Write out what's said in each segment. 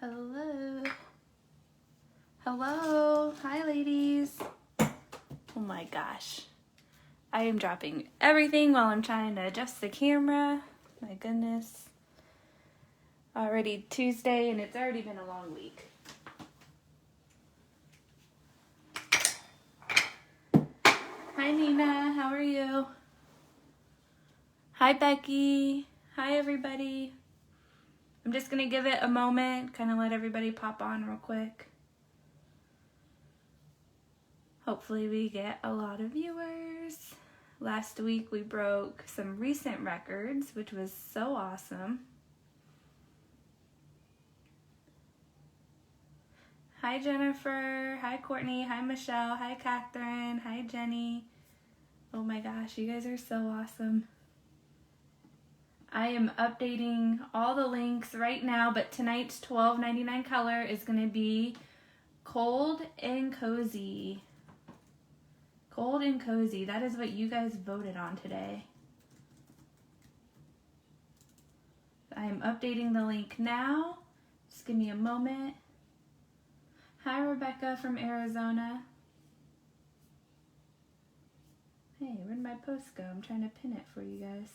Hello. Hello. Hi, ladies. Oh my gosh. I am dropping everything while I'm trying to adjust the camera. My goodness. Already Tuesday, and it's already been a long week. Hi, Nina. How are you? Hi, Becky. Hi, everybody. I'm just going to give it a moment, kind of let everybody pop on real quick. Hopefully we get a lot of viewers. Last week we broke some recent records, which was so awesome. Hi, Jennifer. Hi, Courtney. Hi, Michelle. Hi, Catherine. Hi, Jenny. Oh my gosh, you guys are so awesome. I am updating all the links right now, but tonight's $12.99 color is going to be Cold and Cozy. Cold and Cozy. That is what you guys voted on today. I am updating the link now. Just give me a moment. Hi, Rebecca from Arizona. Hey, where'd my post go? I'm trying to pin it for you guys.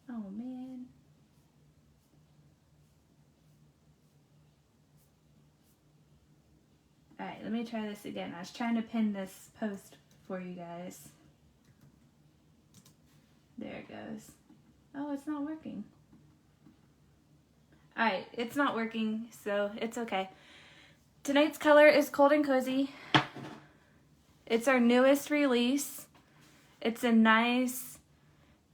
Oh, man. Alright, let me try this again. I was trying to pin this post for you guys. There it goes. Oh, it's not working. Alright, it's not working, so it's okay. Tonight's color is Cold and Cozy. It's our newest release. It's a nice,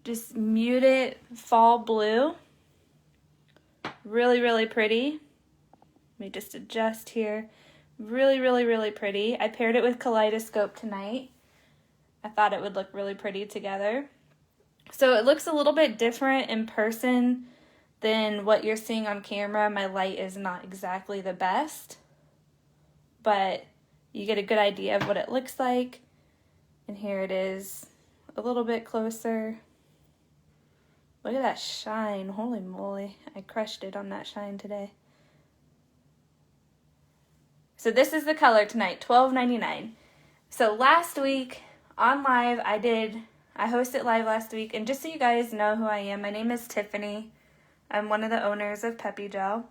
just muted fall blue. Really, really pretty. Let me just adjust here. Really, really, really pretty. I paired it with Kaleidoscope tonight. I thought it would look really pretty together. So it looks a little bit different in person than what you're seeing on camera. My light is not exactly the best, but you get a good idea of what it looks like. And here it is a little bit closer. Look at that shine. Holy moly. I crushed it on that shine today. So this is the color tonight, $12.99. So last week on live, I hosted live last week. And just so you guys know who I am, my name is Tiffany. I'm one of the owners of Peppi Gel.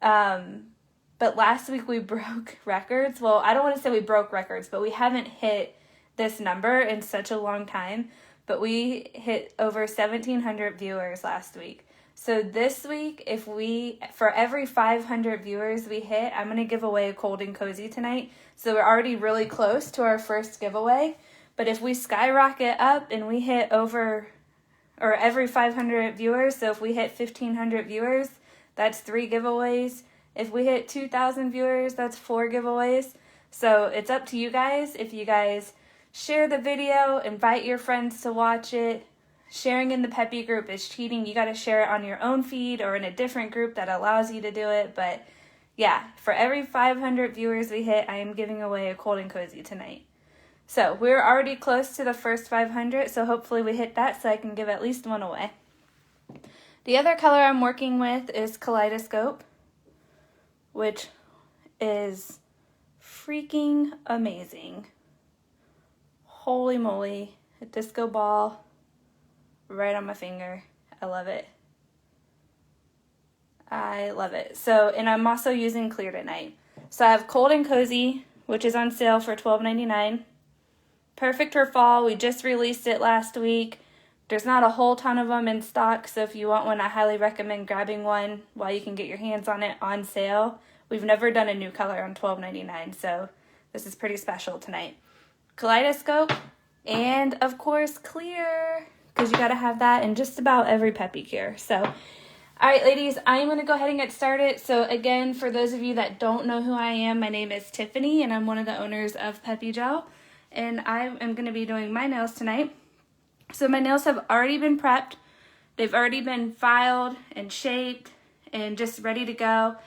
But last week we broke records. Well, I don't want to say we broke records, but we haven't hit this number in such a long time. But we hit over 1,700 viewers last week. So this week, for every 500 viewers we hit, I'm going to give away a Cold and Cozy tonight. So we're already really close to our first giveaway. But if we skyrocket up and we hit every 500 viewers, so if we hit 1,500 viewers, that's 3 giveaways. If we hit 2,000 viewers, that's 4 giveaways. So it's up to you guys. If you guys share the video, invite your friends to watch it. Sharing in the Peppi group is cheating. You got to share it on your own feed or in a different group that allows you to do it. But yeah, for every 500 viewers we hit, I am giving away a Cold and Cozy tonight. So we're already close to the first 500, so hopefully we hit that so I can give at least one away. The other color I'm working with is Kaleidoscope, which is freaking amazing. Holy moly, a disco ball right on my finger. I love it. I love it. So, and I'm also using Clear tonight. So I have Cold and Cozy, which is on sale for $12.99. Perfect for fall. We just released it last week. There's not a whole ton of them in stock, so if you want one, I highly recommend grabbing one while you can get your hands on it on sale. We've never done a new color on $12.99, so this is pretty special tonight. Kaleidoscope, and of course Clear, because you got to have that in just about every Peppi cure. So, all right, ladies, I'm going to go ahead and get started. So again, for those of you that don't know who I am, my name is Tiffany, and I'm one of the owners of Peppi Gel, and I am going to be doing my nails tonight. So my nails have already been prepped. They've already been filed and shaped and just ready to go.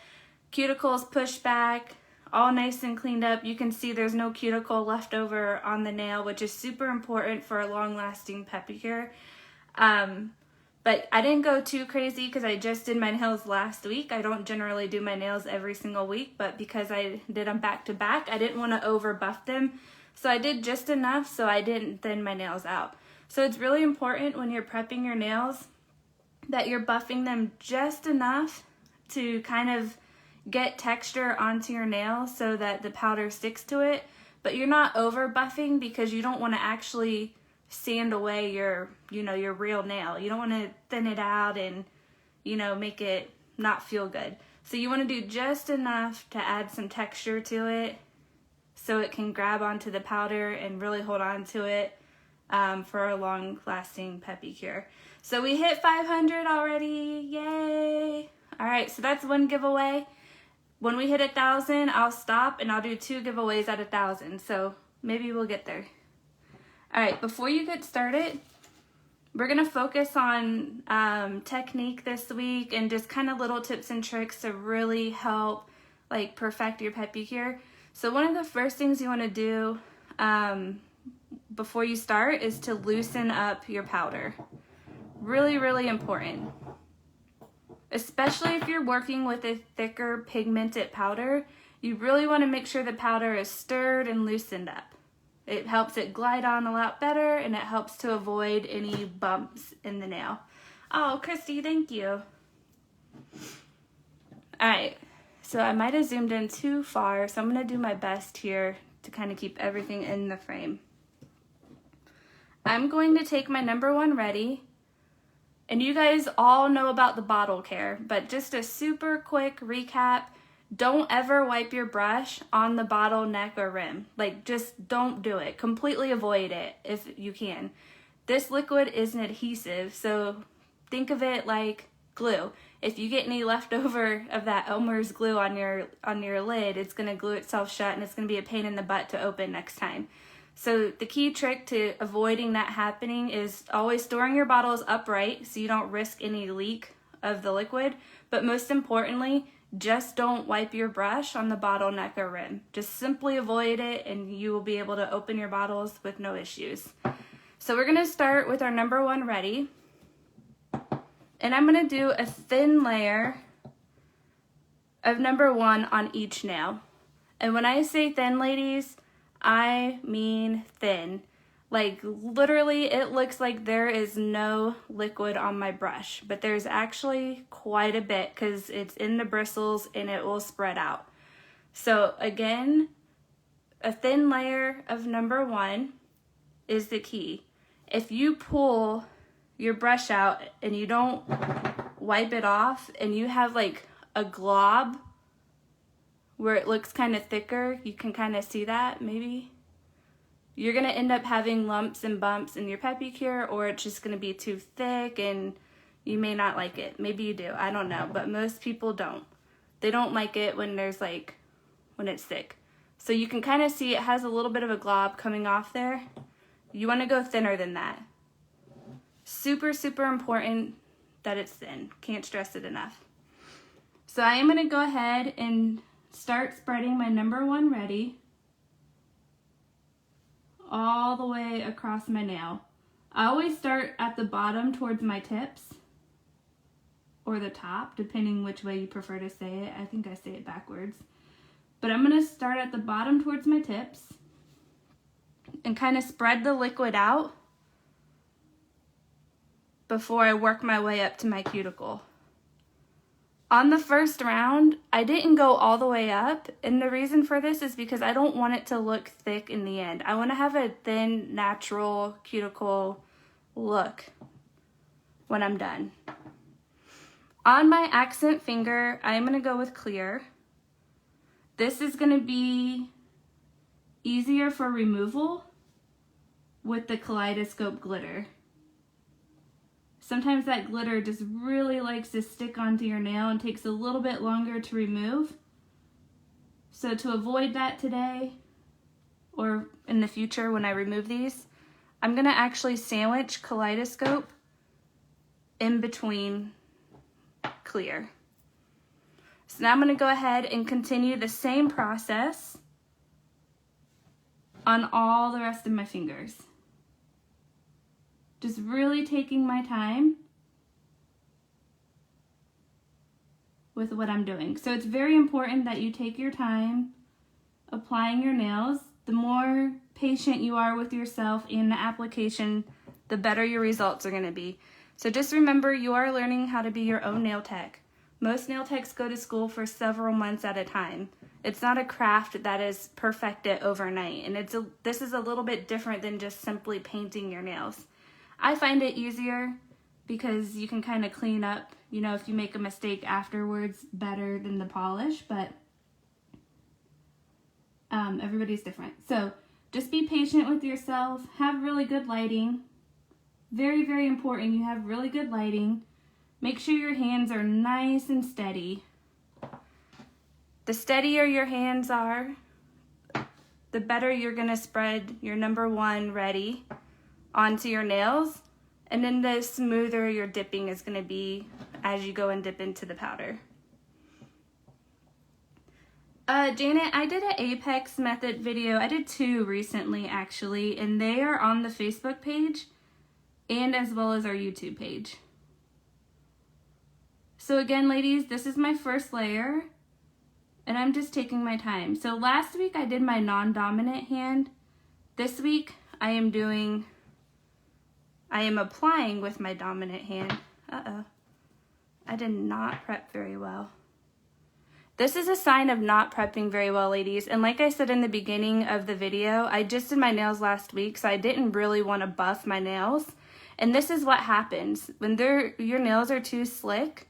Cuticles pushed back, all nice and cleaned up. You can see there's no cuticle left over on the nail, which is super important for a long-lasting pedicure. But But I didn't go too crazy because I just did my nails last week. I don't generally do my nails every single week, but because I did them back to back, I didn't want to over buff them. So I did just enough so I didn't thin my nails out. So it's really important when you're prepping your nails that you're buffing them just enough to kind of get texture onto your nail so that the powder sticks to it. But you're not over buffing because you don't want to actually sand away your real nail. You don't want to thin it out and, make it not feel good. So you want to do just enough to add some texture to it so it can grab onto the powder and really hold on to it for a long-lasting Peppi cure. So we hit 500 already. Yay! All right, so that's one giveaway. When we hit 1,000, I'll stop and I'll do 2 giveaways at 1,000. So maybe we'll get there. All right, before you get started, we're going to focus on technique this week and just kind of little tips and tricks to really help perfect your Peppi cure. So one of the first things you want to do before you start is to loosen up your powder. Really, really important. Especially if you're working with a thicker pigmented powder, you really want to make sure the powder is stirred and loosened up. It helps it glide on a lot better, and it helps to avoid any bumps in the nail. Oh, Christy, thank you. All right, so I might have zoomed in too far, so I'm going to do my best here to kind of keep everything in the frame. I'm going to take my number 1 ready, and you guys all know about the bottle care, but just a super quick recap. Don't ever wipe your brush on the bottle neck or rim. Just don't do it. Completely avoid it if you can. This liquid is an adhesive, so think of it like glue. If you get any leftover of that Elmer's glue on your lid, it's going to glue itself shut, and it's going to be a pain in the butt to open next time. So the key trick to avoiding that happening is always storing your bottles upright so you don't risk any leak of the liquid. But most importantly, just don't wipe your brush on the bottle neck or rim. Just simply avoid it and you will be able to open your bottles with no issues. So we're going to start with our number 1 ready. And I'm going to do a thin layer of number 1 on each nail. And when I say thin, ladies, I mean thin. Literally, it looks like there is no liquid on my brush, but there's actually quite a bit because it's in the bristles and it will spread out. So again, a thin layer of number 1 is the key. If you pull your brush out and you don't wipe it off and you have a glob where it looks kind of thicker, you can kind of see that maybe. You're going to end up having lumps and bumps in your Peppi cure, or it's just going to be too thick and you may not like it. Maybe you do, I don't know, but most people don't. They don't like it when when it's thick. So you can kind of see it has a little bit of a glob coming off there. You want to go thinner than that. Super, super important that it's thin. Can't stress it enough. So I am going to go ahead and start spreading my number 1 ready all the way across my nail. I always start at the bottom towards my tips, or the top, depending which way you prefer to say it. I think I say it backwards. But I'm going to start at the bottom towards my tips and kind of spread the liquid out before I work my way up to my cuticle. On the first round, I didn't go all the way up, and the reason for this is because I don't want it to look thick in the end. I want to have a thin, natural cuticle look when I'm done. On my accent finger, I'm going to go with clear. This is going to be easier for removal with the kaleidoscope glitter. Sometimes that glitter just really likes to stick onto your nail and takes a little bit longer to remove. So to avoid that today, or in the future when I remove these, I'm going to actually sandwich kaleidoscope in between clear. So now I'm going to go ahead and continue the same process on all the rest of my fingers. Just really taking my time with what I'm doing. So it's very important that you take your time applying your nails. The more patient you are with yourself and the application, the better your results are going to be. So just remember, you are learning how to be your own nail tech. Most nail techs go to school for several months at a time. It's not a craft that is perfected overnight, and this is a little bit different than just simply painting your nails. I find it easier because you can kind of clean up, you know, if you make a mistake afterwards, better than the polish, but everybody's different. So just be patient with yourself, have really good lighting. Very, very important, you have really good lighting. Make sure your hands are nice and steady. The steadier your hands are, the better you're gonna spread your number one ready onto your nails, and then the smoother your dipping is gonna be as you go and dip into the powder. Janet, I did an Apex method video. I did 2 recently actually, and they are on the Facebook page and as well as our YouTube page. So again, ladies, this is my first layer, and I'm just taking my time. So last week I did my non-dominant hand. This week I am applying with my dominant hand. I did not prep very well. This is a sign of not prepping very well, ladies. And like I said in the beginning of the video, I just did my nails last week, so I didn't really want to buff my nails. And this is what happens. When your nails are too slick,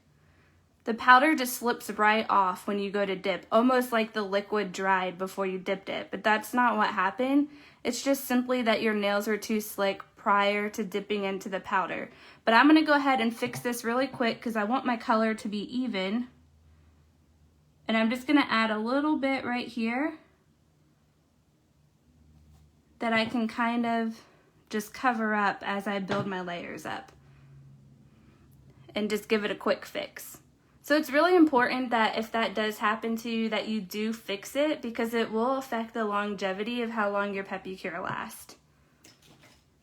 the powder just slips right off when you go to dip, almost like the liquid dried before you dipped it. But that's not what happened. It's just simply that your nails are too slick prior to dipping into the powder. But I'm going to go ahead and fix this really quick because I want my color to be even. And I'm just going to add a little bit right here that I can kind of just cover up as I build my layers up. And just give it a quick fix. So it's really important that if that does happen to you, that you do fix it, because it will affect the longevity of how long your Peppi cure lasts.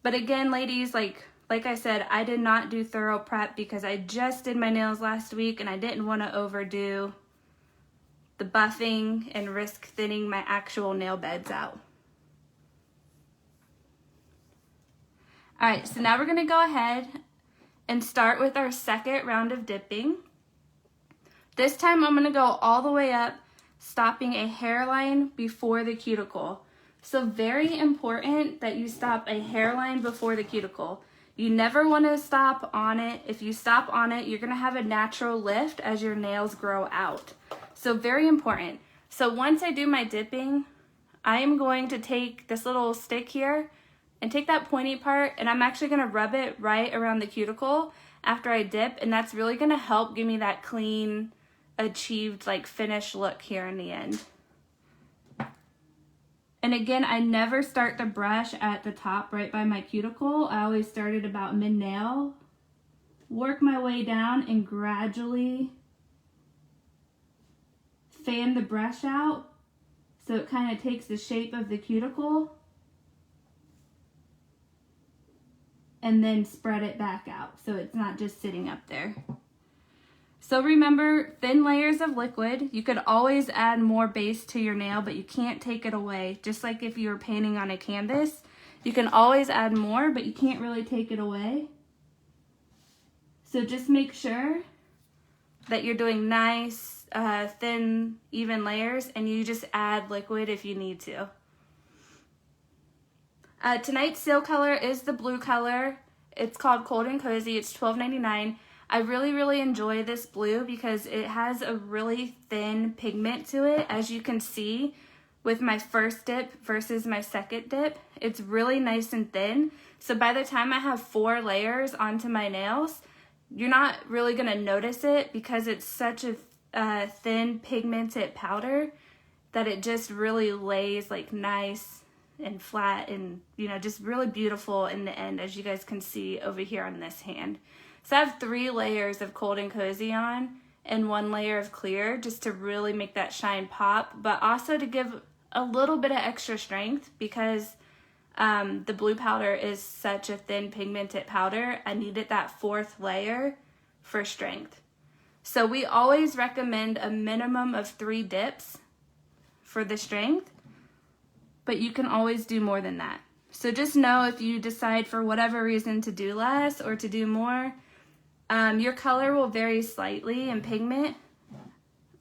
But again, ladies, like I said, I did not do thorough prep because I just did my nails last week and I didn't want to overdo the buffing and risk thinning my actual nail beds out. All right, so now we're going to go ahead and start with our second round of dipping. This time I'm going to go all the way up, stopping a hairline before the cuticle. So very important that you stop a hairline before the cuticle. You never want to stop on it. If you stop on it, you're going to have a natural lift as your nails grow out. So very important. So once I do my dipping, I am going to take this little stick here and take that pointy part, and I'm actually going to rub it right around the cuticle after I dip, and that's really going to help give me that clean, achieved, like, finished look here in the end. And again, I never start the brush at the top right by my cuticle. I always start at about mid-nail, work my way down, and gradually fan the brush out so it kind of takes the shape of the cuticle, and then spread it back out so it's not just sitting up there. So remember, thin layers of liquid. You could always add more base to your nail, but you can't take it away. Just like if you were painting on a canvas, you can always add more, but you can't really take it away. So just make sure that you're doing nice, thin, even layers, and you just add liquid if you need to. Tonight's sale color is the blue color. It's called Cold and Cozy. It's $12.99. I really, really enjoy this blue because it has a really thin pigment to it. As you can see with my first dip versus my second dip, it's really nice and thin. So by the time I have 4 layers onto my nails, you're not really going to notice it because it's such a thin pigmented powder that it just really lays like nice and flat and, you know, just really beautiful in the end, as you guys can see over here on this hand. So I have 3 layers of Cold and Cozy on and 1 layer of clear just to really make that shine pop, but also to give a little bit of extra strength because the blue powder is such a thin pigmented powder. I needed that 4th layer for strength. So we always recommend a minimum of 3 dips for the strength, but you can always do more than that. So just know if you decide for whatever reason to do less or to do more, your color will vary slightly in pigment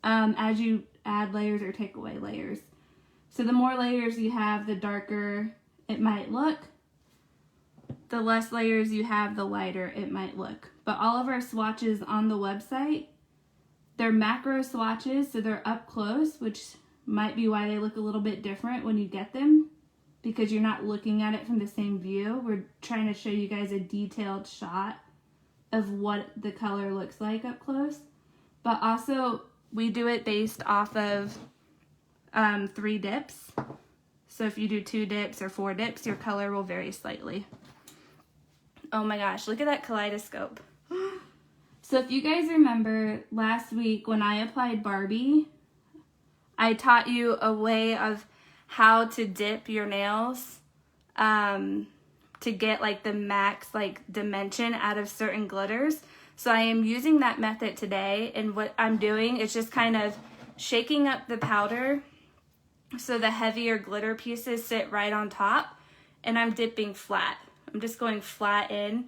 as you add layers or take away layers. So the more layers you have, the darker it might look. The less layers you have, the lighter it might look. But all of our swatches on the website, they're macro swatches, so they're up close, which might be why they look a little bit different when you get them, because you're not looking at it from the same view. We're trying to show you guys a detailed shot of what the color looks like up close. But also, we do it based off of 3 dips. So if you do 2 dips or 4 dips, your color will vary slightly. Oh my gosh, look at that kaleidoscope. So if you guys remember last week when I applied Barbie, I taught you a way of how to dip your nails to get like the max like dimension out of certain glitters. So I am using that method today, and what I'm doing is just kind of shaking up the powder so the heavier glitter pieces sit right on top, and I'm dipping flat. I'm just going flat in,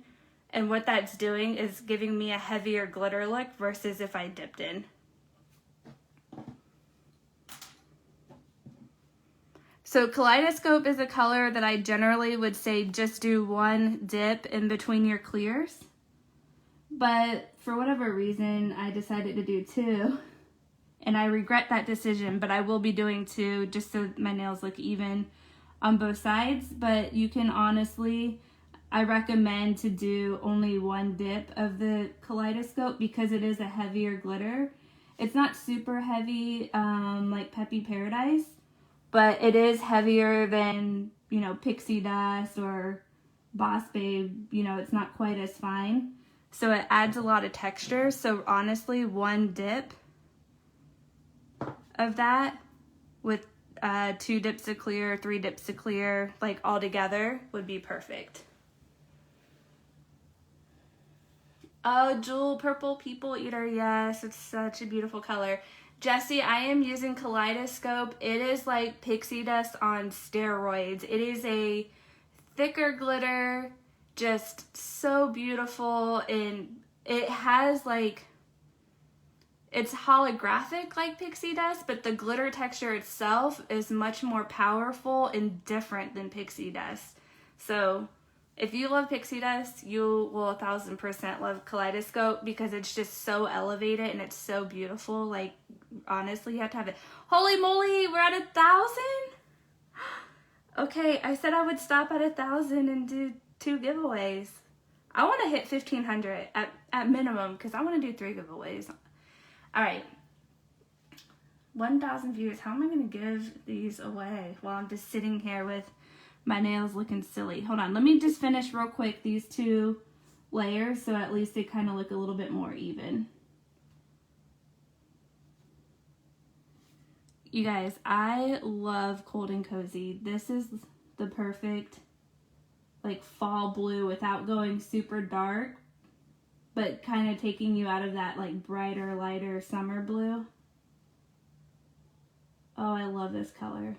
and what that's doing is giving me a heavier glitter look versus if I dipped in. So kaleidoscope is a color that I generally would say just do 1 dip in between your clears. But for whatever reason, I decided to do 2. And I regret that decision, but I will be doing 2 just so my nails look even on both sides. But you can honestly, I recommend to do only 1 dip of the kaleidoscope because it is a heavier glitter. It's not super heavy like Peppi Paradise, but it is heavier than, you know, Pixie Dust or Boss Babe. You know, it's not quite as fine. So it adds a lot of texture. So honestly, 1 dip of that with 2 dips of clear, 3 dips of clear, like all together would be perfect. Oh, Jewel Purple People Eater, yes, it's such a beautiful color. Jessie, I am using kaleidoscope. It is like pixie dust on steroids. It is a thicker glitter, just so beautiful, and it has like, it's holographic like pixie dust, but the glitter texture itself is much more powerful and different than pixie dust. So if you love pixie dust, you will 1000% love kaleidoscope because it's just so elevated and it's so beautiful. Like, honestly, you have to have it. Holy moly, we're at 1,000? Okay, I said I would stop at 1,000 and do 2 giveaways. I want to hit 1,500 at minimum because I want to do 3 giveaways. All right, 1,000 viewers. How am I going to give these away while I'm just sitting here with my nails looking silly? Hold on, let me just finish real quick these 2 layers so at least they kind of look a little bit more even. You guys, I love Cold and Cozy. This is the perfect like fall blue without going super dark, but kind of taking you out of that like brighter, lighter summer blue. Oh, I love this color.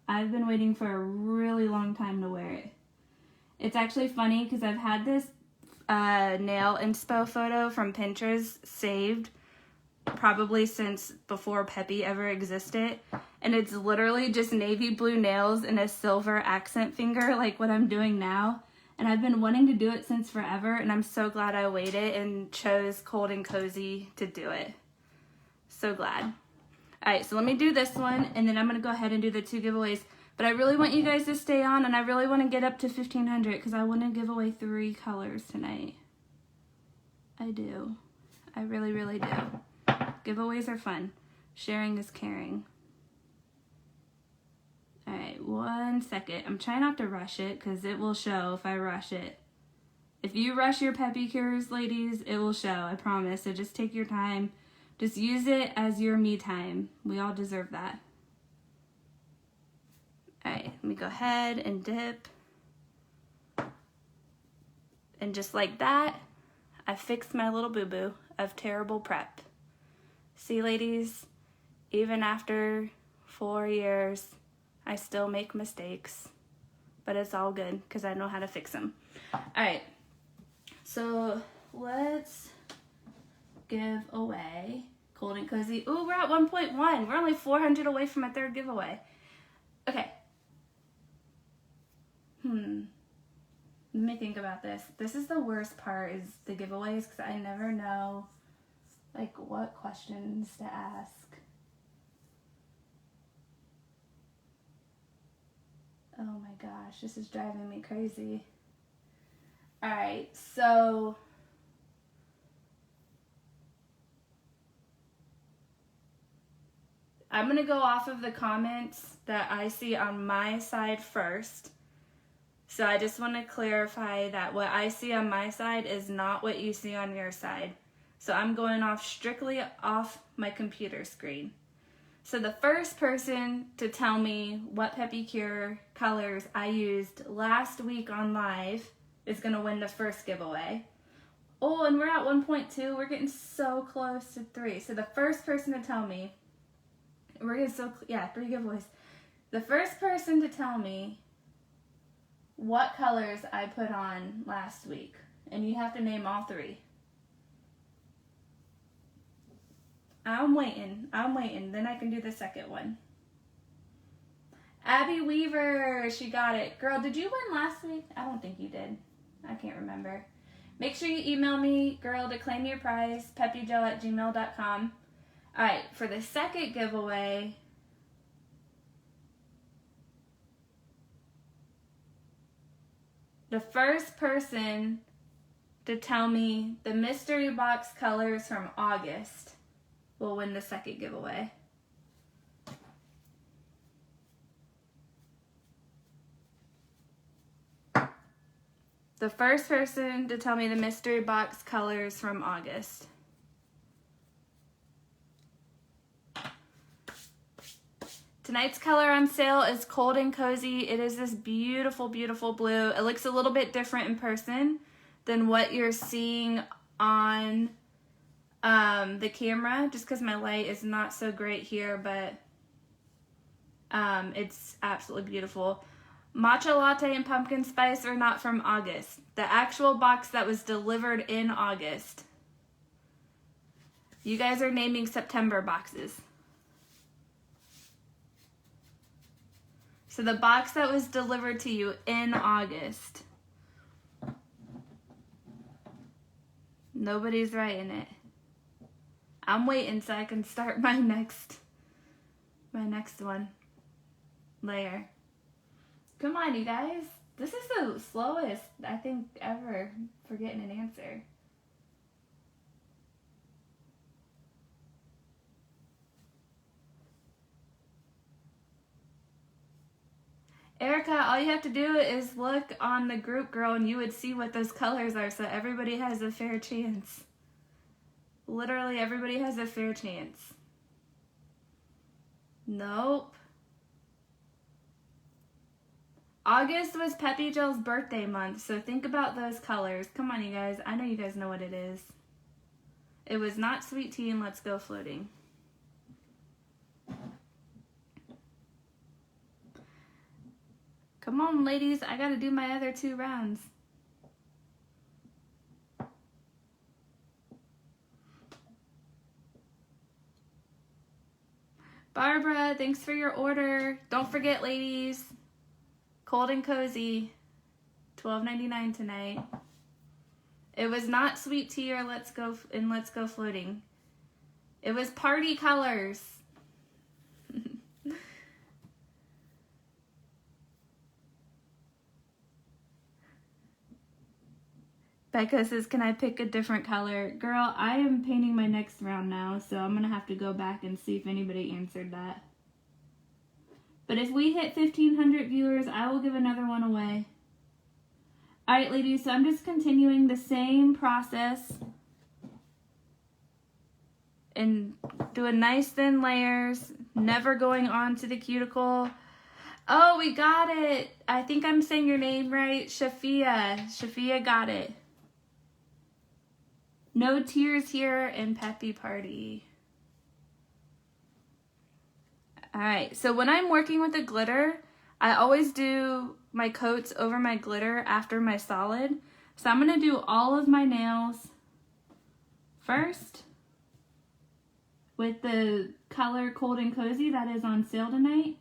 I've been waiting for a really long time to wear it. It's actually funny because I've had this nail inspo photo from Pinterest saved probably since before Peppi ever existed. And it's literally just navy blue nails and a silver accent finger like what I'm doing now. And I've been wanting to do it since forever, and I'm so glad I waited and chose Cold and Cozy to do it. So glad. All right, so let me do this one, and then I'm going to go ahead and do the 2 giveaways. But I really want you guys to stay on, and I really want to get up to 1,500 because I want to give away 3 colors tonight. I do. I really, really do. Giveaways are fun. Sharing is caring. All right, 1 second. I'm trying not to rush it because it will show if I rush it. If you rush your Peppi cures, ladies, it will show, I promise. So just take your time. Just use it as your me time. We all deserve that. All right, let me go ahead and dip. And just like that, I fixed my little boo-boo of terrible prep. See, ladies, even after 4 years, I still make mistakes. But it's all good because I know how to fix them. All right. So let's give away Cold and Cozy. Ooh, we're at 1.1. We're only 400 away from a third giveaway. Okay. Let me think about this. This is the worst part, is the giveaways, because I never know, like, what questions to ask. Oh my gosh, this is driving me crazy. All right, so I'm going to go off of the comments that I see on my side first. So I just want to clarify that what I see on my side is not what you see on your side. So I'm going off strictly off my computer screen. So the first person to tell me what Peppi Cure colors I used last week on live is going to win the first giveaway. Oh, and we're at 1.2. We're getting so close to 3. So the first person to tell me, we're getting 3 giveaways. The first person to tell me what colors I put on last week, and you have to name all 3. I'm waiting, then I can do the second one. Abby Weaver, she got it. Girl, did you win last week? I don't think you did. I can't remember. Make sure you email me, girl, to claim your prize, peppyjoe@gmail.com. Alright, for the second giveaway, the first person to tell me the mystery box colors from August will win the second giveaway. The first person to tell me the mystery box colors from August. Tonight's color on sale is Cold and Cozy. It is this beautiful, beautiful blue. It looks a little bit different in person than what you're seeing on the camera, just because my light is not so great here, but it's absolutely beautiful. Matcha latte and pumpkin spice are not from August. The actual box that was delivered in August. You guys are naming September boxes. So the box that was delivered to you in August. Nobody's writing it. I'm waiting so I can start my next one. Layer. Come on, you guys. This is the slowest, I think, ever for getting an answer. Erica, all you have to do is look on the group, girl, and you would see what those colors are, so everybody has a fair chance. Literally, everybody has a fair chance. Nope. August was Peppi Jill's birthday month, so think about those colors. Come on, you guys. I know you guys know what it is. It was not Sweet Tea and Let's Go Floating. Come on, ladies. I gotta do my other 2 rounds. Barbara, thanks for your order. Don't forget, ladies. Cold and Cozy, $12.99 tonight. It was not Sweet Tea or Let's Go Floating. It was Party Colors. Becca says, can I pick a different color? Girl, I am painting my next round now, so I'm going to have to go back and see if anybody answered that. But if we hit 1,500 viewers, I will give another one away. Alright, ladies, so I'm just continuing the same process and doing nice thin layers, never going on to the cuticle. Oh, we got it. I think I'm saying your name right. Shafia. Shafia got it. No tears here in Peppi Party. All right, so when I'm working with the glitter, I always do my coats over my glitter after my solid. So I'm gonna do all of my nails first with the color Cold and Cozy that is on sale tonight.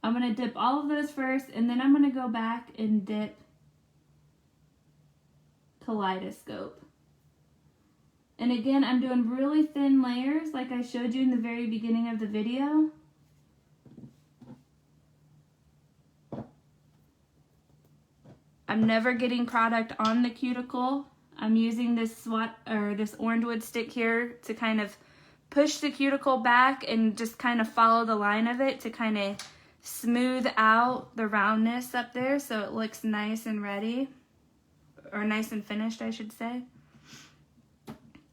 I'm gonna dip all of those first, and then I'm gonna go back and dip Kaleidoscope. And again, I'm doing really thin layers like I showed you in the very beginning of the video. I'm never getting product on the cuticle. I'm using this this orange wood stick here to kind of push the cuticle back and just kind of follow the line of it to kind of smooth out the roundness up there so it looks nice and ready, or nice and finished, I should say.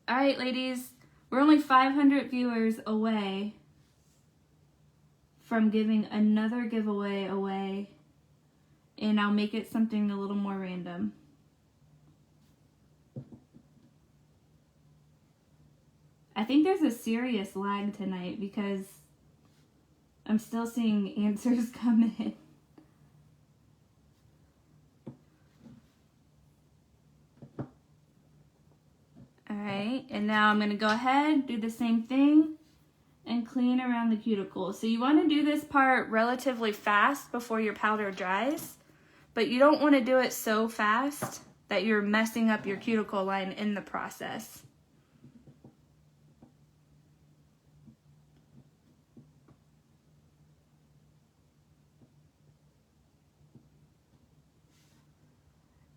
All right, ladies, we're only 500 viewers away from giving another giveaway away, and I'll make it something a little more random. I think there's a serious lag tonight because I'm still seeing answers come in. All right, and now I'm gonna go ahead, do the same thing, and clean around the cuticle. So you wanna do this part relatively fast before your powder dries, but you don't wanna do it so fast that you're messing up your cuticle line in the process.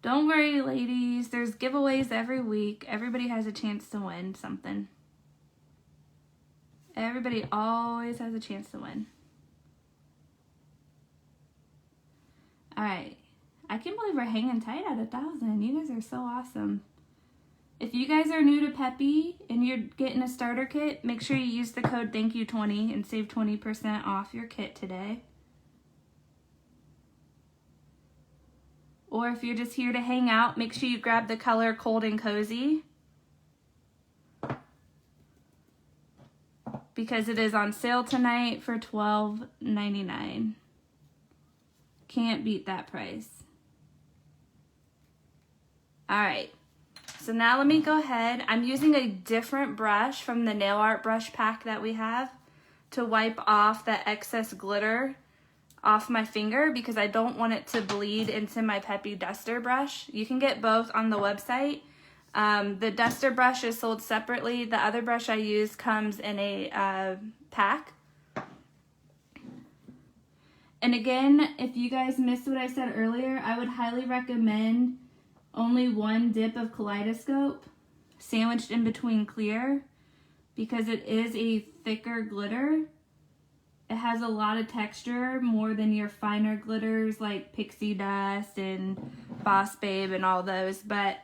Don't worry, ladies. There's giveaways every week. Everybody has a chance to win something. Everybody always has a chance to win. All right. I can't believe we're hanging tight at 1,000. You guys are so awesome. If you guys are new to Peppi and you're getting a starter kit, make sure you use the code THANKYOU20 and save 20% off your kit today. Or if you're just here to hang out, make sure you grab the color Cold and Cozy, because it is on sale tonight for $12.99. Can't beat that price. All right, so now let me go ahead. I'm using a different brush from the nail art brush pack that we have to wipe off that excess glitter off my finger because I don't want it to bleed into my Peppi duster brush. You can get both on the website. The duster brush is sold separately. The other brush I use comes in a pack. And again, if you guys missed what I said earlier, I would highly recommend only one dip of Kaleidoscope sandwiched in between clear, because it is a thicker glitter. It has a lot of texture, more than your finer glitters like Pixie Dust and Boss Babe and all those. But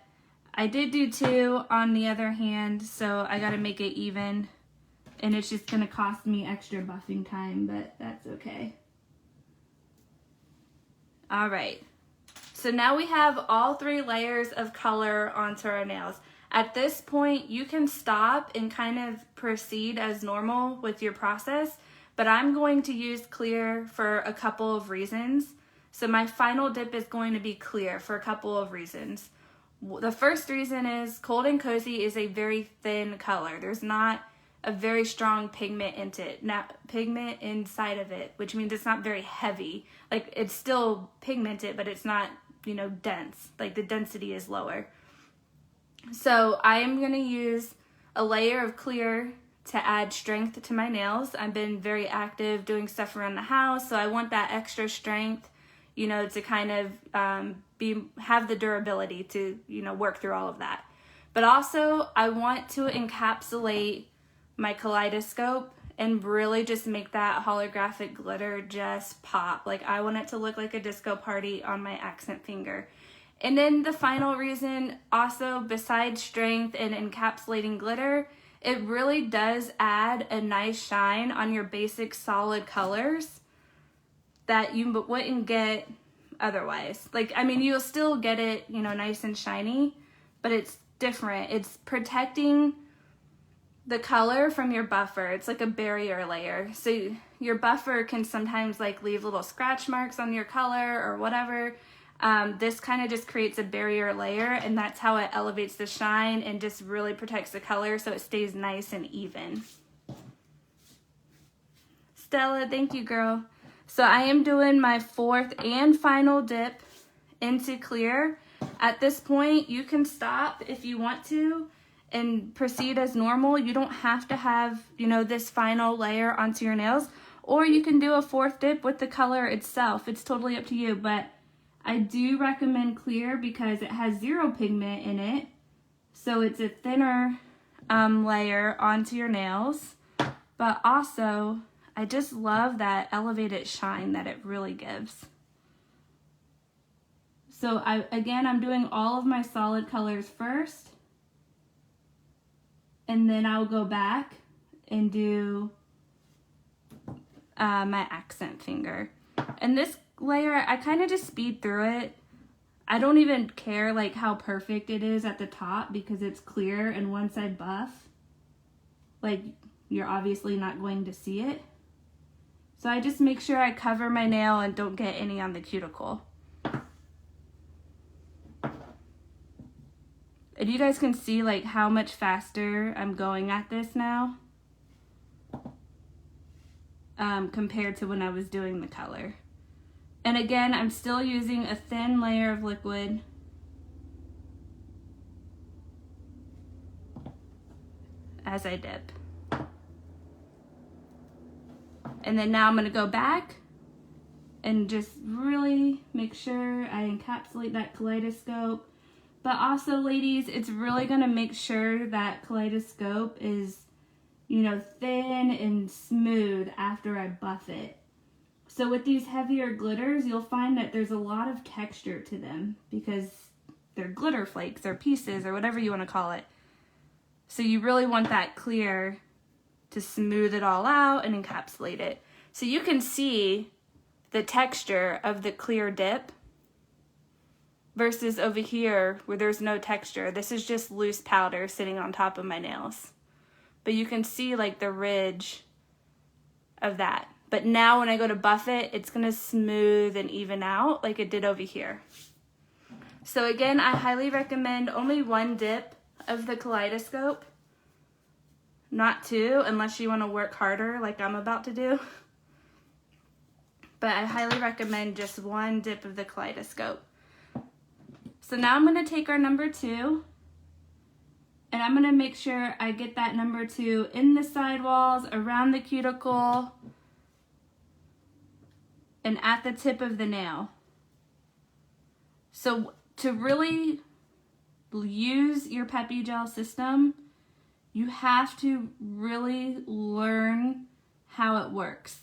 I did do 2 on the other hand, so I gotta make it even. And it's just gonna cost me extra buffing time, but that's okay. All right, so now we have all 3 layers of color onto our nails. At this point, you can stop and kind of proceed as normal with your process. But I'm going to use clear for a couple of reasons. So my final dip is going to be clear for a couple of reasons. The first reason is Cold and Cozy is a very thin color. There's not a very strong pigment inside of it, which means it's not very heavy. Like, it's still pigmented, but it's not, you know, dense. Like, the density is lower. So I am going to use a layer of clear to add strength to my nails. I've been very active doing stuff around the house, so I want that extra strength, you know, to kind of have the durability to, you know, work through all of that. But also, I want to encapsulate my Kaleidoscope and really just make that holographic glitter just pop. Like, I want it to look like a disco party on my accent finger. And then the final reason, also, besides strength and encapsulating glitter, it really does add a nice shine on your basic solid colors that you wouldn't get otherwise. Like, I mean, you'll still get it, you know, nice and shiny, but it's different. It's protecting the color from your buffer. It's like a barrier layer. So your buffer can sometimes like leave little scratch marks on your color or whatever. This kind of just creates a barrier layer, and that's how it elevates the shine and just really protects the color so it stays nice and even. Stella, thank you, girl. So I am doing my fourth and final dip into clear. At this point, you can stop if you want to and proceed as normal. You don't have to have, you know, this final layer onto your nails, or you can do a fourth dip with the color itself. It's totally up to you, but I do recommend clear because it has zero pigment in it. So it's a thinner layer onto your nails, but also I just love that elevated shine that it really gives. So again, I'm doing all of my solid colors first, and then I'll go back and do my accent finger. And this layer, I kind of just speed through it. I don't even care like how perfect it is at the top because it's clear, and once I buff, like, you're obviously not going to see it. So I just make sure I cover my nail and don't get any on the cuticle. And you guys can see like how much faster I'm going at this now compared to when I was doing the color. And again, I'm still using a thin layer of liquid. As I dip. And then now I'm gonna go back and just really make sure I encapsulate that kaleidoscope. But also, ladies, it's really gonna make sure that kaleidoscope is, you know, thin and smooth after I buff it. So with these heavier glitters, you'll find that there's a lot of texture to them because they're glitter flakes or pieces or whatever you want to call it. So you really want that clear to smooth it all out and encapsulate it. So you can see the texture of the clear dip versus over here where there's no texture. This is just loose powder sitting on top of my nails. But you can see like the ridge of that. But now when I go to buff it, it's gonna smooth and even out like it did over here. So again, I highly recommend only one dip of the kaleidoscope, not two, unless you wanna work harder like I'm about to do. But I highly recommend just one dip of the kaleidoscope. So now I'm gonna take our number 2, and I'm gonna make sure I get that number 2 in the sidewalls, around the cuticle, and at the tip of the nail. So to really use your Peppi gel system, you have to really learn how it works.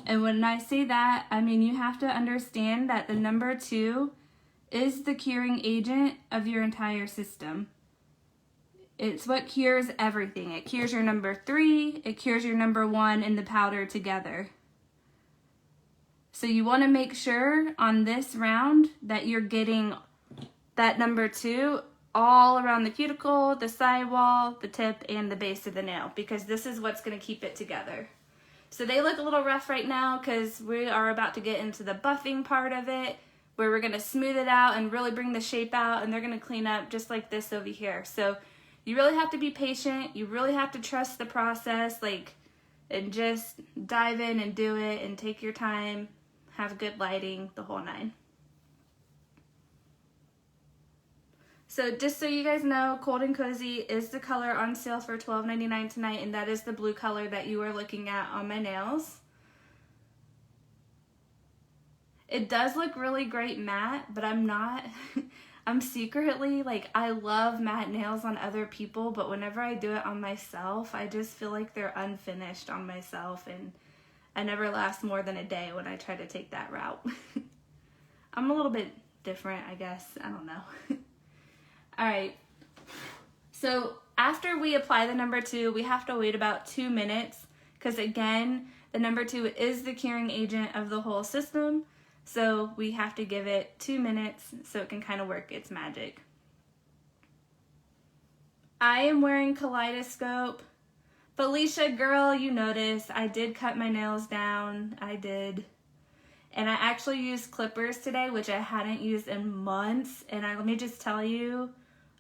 And when I say that, I mean you have to understand that the number 2 is the curing agent of your entire system. It's what cures everything. It cures your number 3, it cures your number 1 and the powder together. So you want to make sure on this round that you're getting that number 2 all around the cuticle, the sidewall, the tip, and the base of the nail, because this is what's going to keep it together. So they look a little rough right now because we are about to get into the buffing part of it, where we're going to smooth it out and really bring the shape out, and they're going to clean up just like this over here. So you really have to be patient. You really have to trust the process, like, and just dive in and do it and take your time, have good lighting, the whole 9. So just so you guys know, Cold and Cozy is the color on sale for $12.99 tonight, and that is the blue color that you are looking at on my nails. It does look really great matte, but I'm not, I'm secretly, like, I love matte nails on other people, but whenever I do it on myself, I just feel like they're unfinished on myself, and I never last more than a day when I try to take that route. I'm a little bit different, I guess. I don't know. All right. So after we apply the number 2, we have to wait about 2 minutes because, again, the number 2 is the curing agent of the whole system. So we have to give it 2 minutes so it can kind of work its magic. I am wearing kaleidoscope. Felicia, girl, you notice I did cut my nails down. I did. And I actually used clippers today, which I hadn't used in months. And let me just tell you,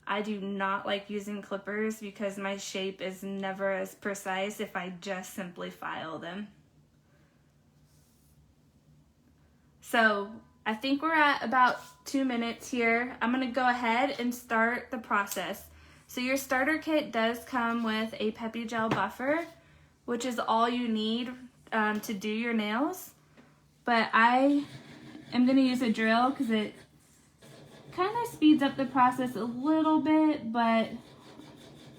I do not like using clippers because my shape is never as precise if I just simply file them. So I think we're at about 2 minutes here. I'm going to go ahead and start the process. So your starter kit does come with a Peppi gel buffer, which is all you need to do your nails. But I am going to use a drill because it kind of speeds up the process a little bit, but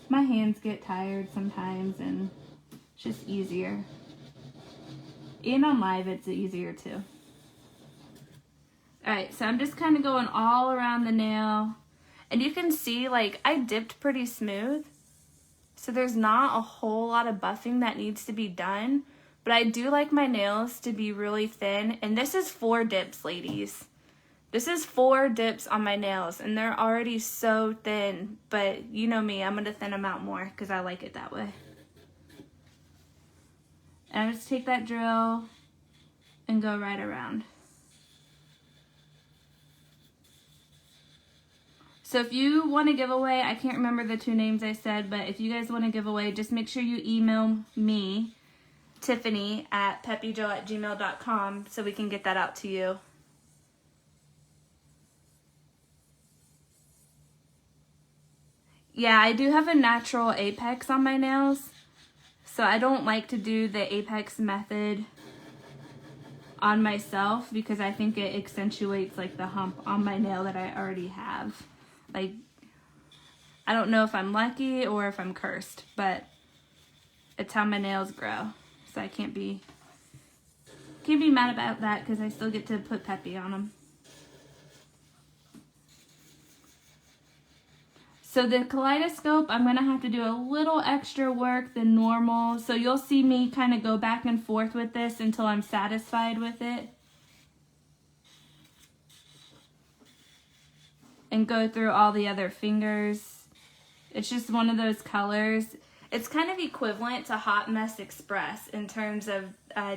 my hands get tired sometimes and it's just easier. And on live it's easier too. Alright, so I'm just kind of going all around the nail. And you can see, like, I dipped pretty smooth. So there's not a whole lot of buffing that needs to be done. But I do like my nails to be really thin. And this is 4 dips, ladies. This is 4 dips on my nails. And they're already so thin. But you know me, I'm going to thin them out more because I like it that way. And I just take that drill and go right around. So if you want to give away, I can't remember the 2 names I said, but if you guys want to give away, just make sure you email me, Tiffany, at peppijo@gmail.com so we can get that out to you. Yeah, I do have a natural apex on my nails, so I don't like to do the apex method on myself because I think it accentuates like the hump on my nail that I already have. Like, I don't know if I'm lucky or if I'm cursed, but it's how my nails grow. So I can't be mad about that because I still get to put Peppi on them. So the kaleidoscope, I'm going to have to do a little extra work than normal. So you'll see me kind of go back and forth with this until I'm satisfied with it. And go through all the other fingers. It's just one of those colors. It's kind of equivalent to Hot Mess Express in terms of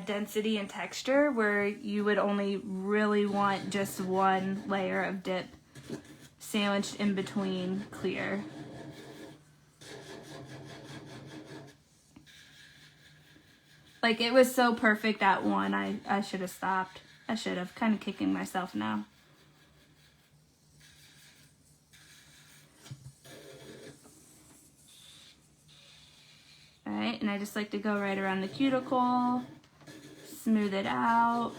density and texture, where you would only really want just one layer of dip sandwiched in between clear. Like, it was so perfect at 1, I should have stopped. I should have. Kind of kicking myself now. Alright, and I just like to go right around the cuticle, smooth it out.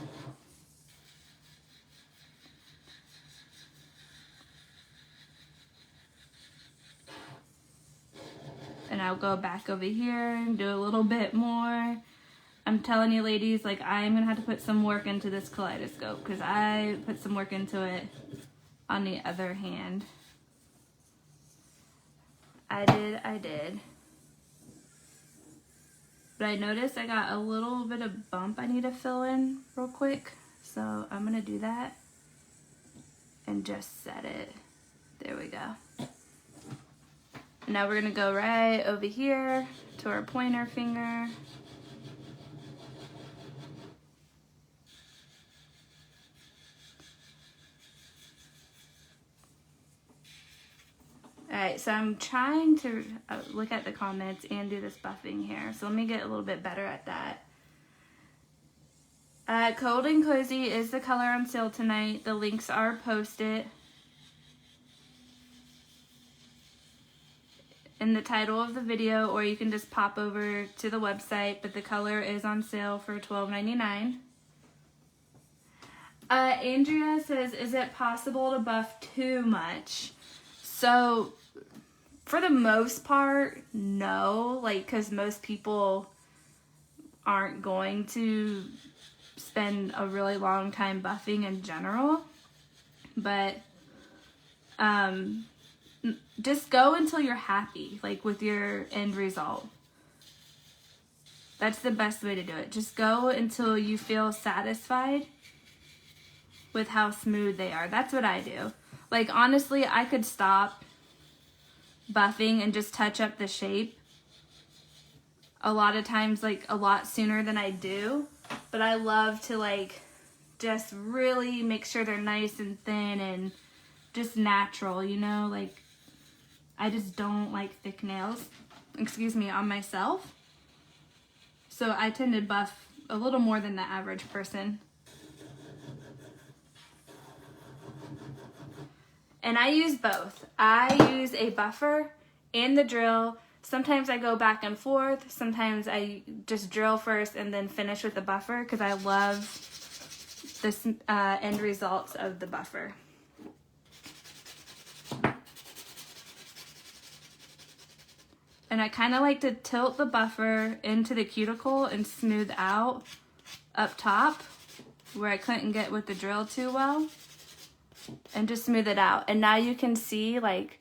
And I'll go back over here and do a little bit more. I'm telling you, ladies, like, I'm going to have to put some work into this kaleidoscope because I put some work into it on the other hand. I did. But I noticed I got a little bit of bump I need to fill in real quick. So I'm going to do that and just set it. There we go. Now we're going to go right over here to our pointer finger. Alright, so I'm trying to look at the comments and do this buffing here. So let me get a little bit better at that. Cold and Cozy is the color on sale tonight. The links are posted in the title of the video, or you can just pop over to the website, but the color is on sale for $12.99. Andrea says, is it possible to buff too much? So, for the most part, no, like, because most people aren't going to spend a really long time buffing in general, but, just go until you're happy, like, with your end result. That's the best way to do it. Just go until you feel satisfied with how smooth they are. That's what I do. Like, honestly, I could stop buffing and just touch up the shape a lot of times like a lot sooner than I do, but I love to like just really make sure they're nice and thin and just natural, you know, like I just don't like thick nails, excuse me, on myself. So I tend to buff a little more than the average person. And I use both. I use a buffer and the drill. Sometimes I go back and forth. Sometimes I just drill first and then finish with the buffer because I love this end results of the buffer. And I kind of like to tilt the buffer into the cuticle and smooth out up top where I couldn't get with the drill too well. And just smooth it out. And now you can see, like,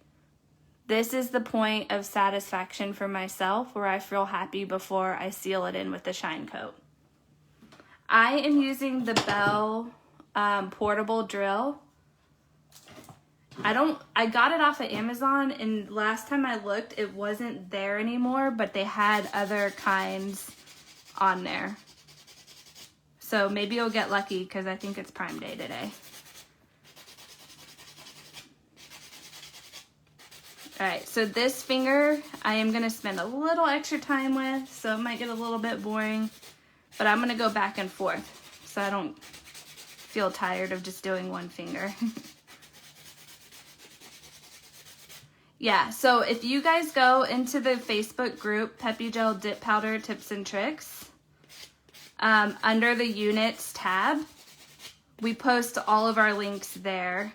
this is the point of satisfaction for myself where I feel happy before I seal it in with the shine coat. I am using the Bell portable drill. I got it off of Amazon, and last time I looked, it wasn't there anymore, but they had other kinds on there. So maybe you'll get lucky because I think it's Prime Day today. Alright, so this finger I am going to spend a little extra time with, so it might get a little bit boring, but I'm going to go back and forth so I don't feel tired of just doing one finger. Yeah, so if you guys go into the Facebook group, Peppi Gel Dip Powder Tips and Tricks, under the Units tab, we post all of our links there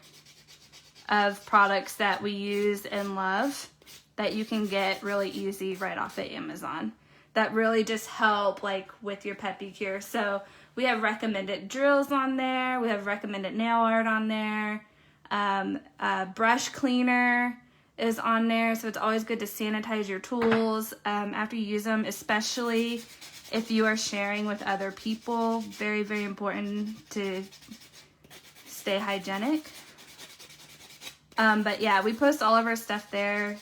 of products that we use and love that you can get really easy right off of Amazon that really just help like with your Peppi cure. So we have recommended drills on there, we have recommended nail art on there, brush cleaner is on there, so it's always good to sanitize your tools after you use them, especially if you are sharing with other people. Very, very important to stay hygienic. But yeah, we post all of our stuff there.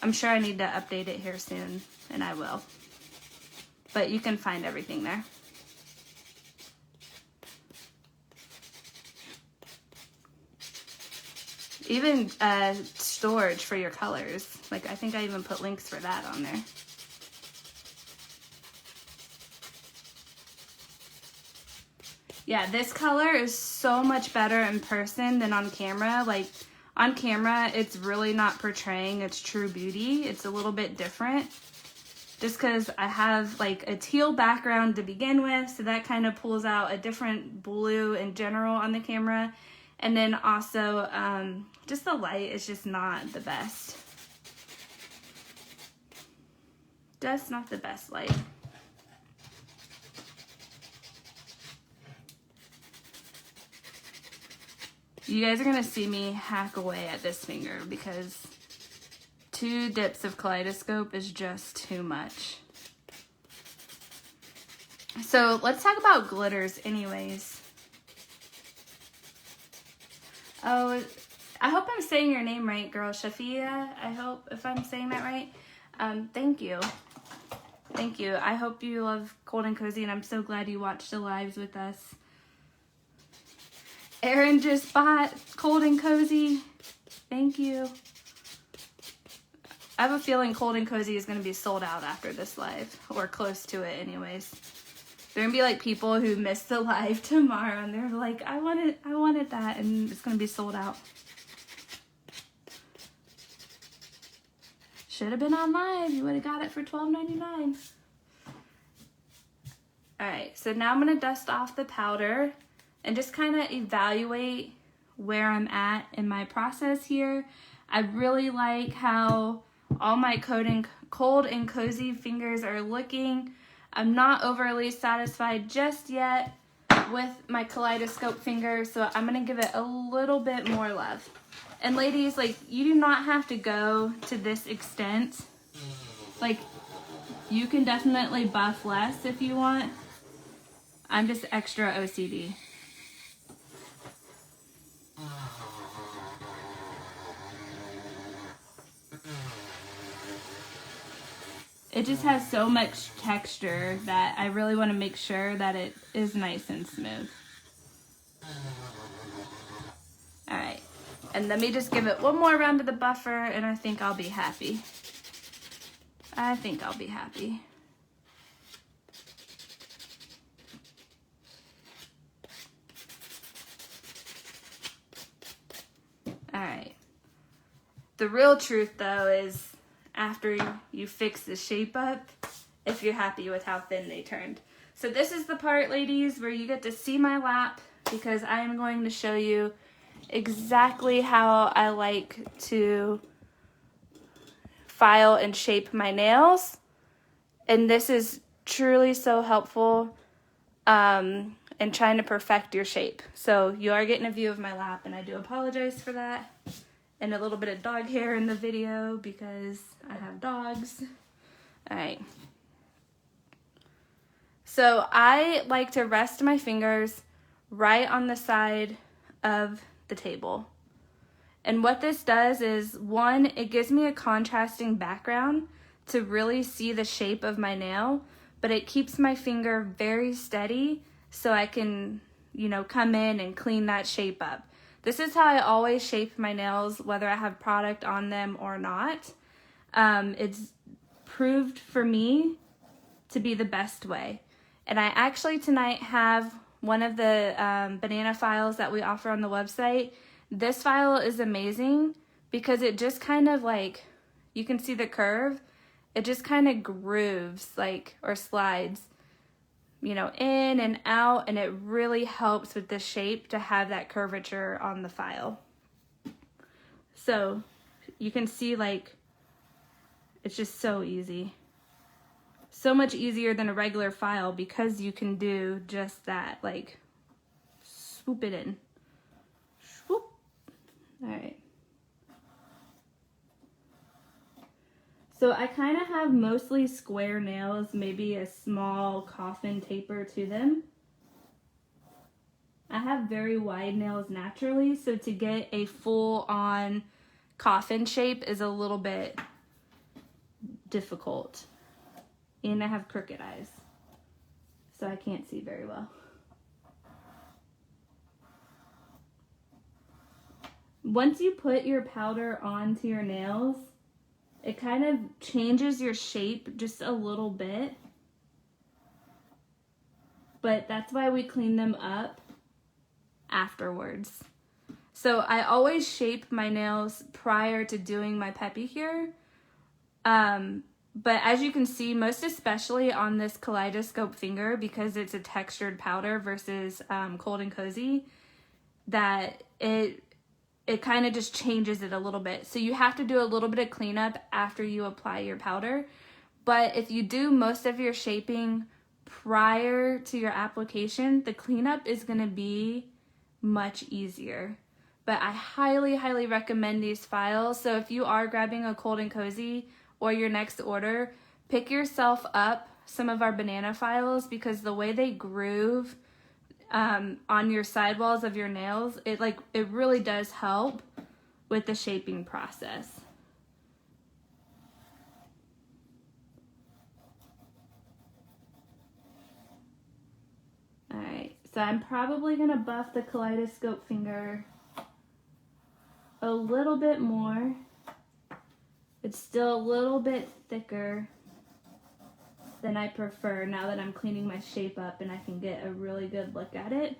I'm sure I need to update it here soon, and I will. But you can find everything there. Even storage for your colors. Like, I think I even put links for that on there. Yeah, this color is so much better in person than on camera. Like, on camera, it's really not portraying its true beauty. It's a little bit different. Just because I have like a teal background to begin with, so that kind of pulls out a different blue in general on the camera. And then also, just the light is just not the best. Just not the best light. You guys are going to see me hack away at this finger because 2 dips of kaleidoscope is just too much. So let's talk about glitters anyways. Oh, I hope I'm saying your name right, girl. Shafia, I hope, if I'm saying that right. Thank you. Thank you. I hope you love Cold and Cozy, and I'm so glad you watched the lives with us. Erin just bought Cold and Cozy. Thank you. I have a feeling Cold and Cozy is going to be sold out after this live, or close to it anyways. There are going to be like people who missed the live tomorrow and they're like, I wanted that, and it's going to be sold out. Should have been on live. You would have got it for $12.99. Alright, so now I'm going to dust off the powder and just kind of evaluate where I'm at in my process here. I really like how all my Cold and Cozy fingers are looking. I'm not overly satisfied just yet with my kaleidoscope finger, so I'm going to give it a little bit more love. And ladies, like, you do not have to go to this extent. Like, you can definitely buff less if you want. I'm just extra OCD. It just has so much texture that I really want to make sure that it is nice and smooth. All right, and let me just give it one more round of the buffer, and I think I'll be happy. I think I'll be happy. All right. The real truth, though, is after you fix the shape up, if you're happy with how thin they turned. So this is the part, ladies, where you get to see my lap, because I am going to show you exactly how I like to file and shape my nails. And this is truly so helpful in trying to perfect your shape. So you are getting a view of my lap, and I do apologize for that. And a little bit of dog hair in the video because I have dogs. All right. So I like to rest my fingers right on the side of the table. And what this does is, one, it gives me a contrasting background to really see the shape of my nail, but it keeps my finger very steady so I can, you know, come in and clean that shape up. This is how I always shape my nails, whether I have product on them or not. It's proved for me to be the best way. And I actually tonight have one of the banana files that we offer on the website. This file is amazing because it just kind of like, you can see the curve. It just kind of grooves, like, or slides, you know, in and out, and it really helps with the shape to have that curvature on the file. So you can see, like, it's just so easy. So much easier than a regular file because you can do just that, like, swoop it in. Swoop. All right. So I kind of have mostly square nails, maybe a small coffin taper to them. I have very wide nails naturally, so to get a full-on coffin shape is a little bit difficult. And I have crooked eyes, so I can't see very well. Once you put your powder onto your nails, it kind of changes your shape just a little bit, but that's why we clean them up afterwards. So I always shape my nails prior to doing my pedicure. But as you can see, most especially on this kaleidoscope finger, because it's a textured powder versus cold and cozy, that it kind of just changes it a little bit. So you have to do a little bit of cleanup after you apply your powder. But if you do most of your shaping prior to your application, the cleanup is going to be much easier. But I highly, highly recommend these files. So if you are grabbing a cold and cozy or your next order, pick yourself up some of our banana files, because the way they groove on your sidewalls of your nails, it really does help with the shaping process. All right, so I'm probably gonna buff the kaleidoscope finger a little bit more. It's still a little bit thicker than I prefer now that I'm cleaning my shape up and I can get a really good look at it.